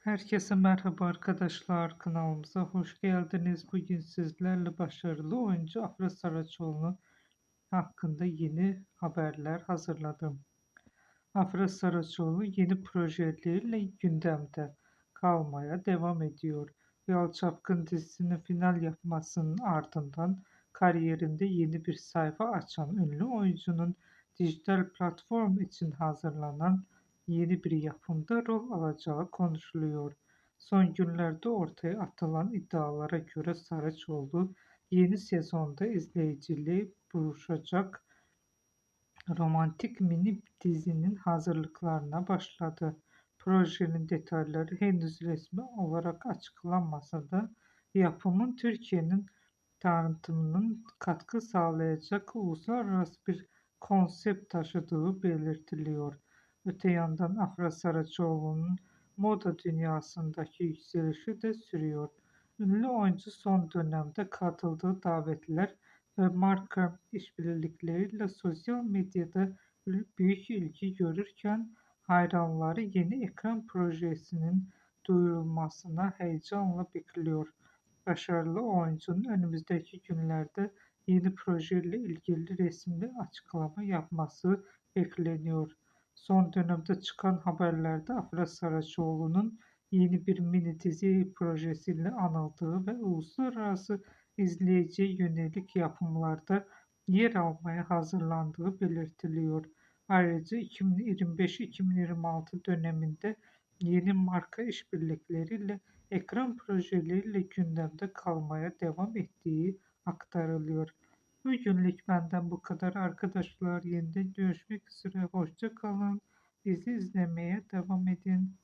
Herkese merhaba arkadaşlar, kanalımıza hoş geldiniz. Bugün sizlerle başarılı oyuncu Afra Saraçoğlu hakkında yeni haberler hazırladım. Afra Saraçoğlu yeni projeleriyle gündemde kalmaya devam ediyor. Yol Çapkın dizisinin final yapmasının ardından kariyerinde yeni bir sayfa açan ünlü oyuncunun dijital platform için hazırlanan yeni bir yapımda rol alacağı konuşuluyor. Son günlerde ortaya atılan iddialara göre Saraçoğlu yeni sezonda izleyiciliği buluşacak romantik mini dizinin hazırlıklarına başladı. Projenin detayları henüz resmi olarak açıklanmasa da yapımın Türkiye'nin tanıtımının katkı sağlayacak uluslararası bir konsept taşıdığı belirtiliyor. Öte yandan Afra Saraçoğlu'nun moda dünyasındaki yükselişi de sürüyor. Ünlü oyuncu son dönemde katıldığı davetler ve marka işbirlikleriyle sosyal medyada büyük ilgi görürken hayranları yeni ekran projesinin duyurulmasına heyecanla bekliyor. Başarılı oyuncunun önümüzdeki günlerde yeni projeyle ilgili resmi açıklama yapması bekleniyor. Son dönemde çıkan haberlerde Afra Saraçoğlu'nun yeni bir mini dizi projesiyle anıldığı ve uluslararası izleyiciye yönelik yapımlarda yer almaya hazırlandığı belirtiliyor. Ayrıca 2025-2026 döneminde yeni marka işbirlikleriyle ekran projeleriyle gündemde kalmaya devam ettiği aktarılıyor. Bugünlük benden bu kadar arkadaşlar. Yeniden görüşmek üzere. Hoşça kalın. Bizi izlemeye devam edin.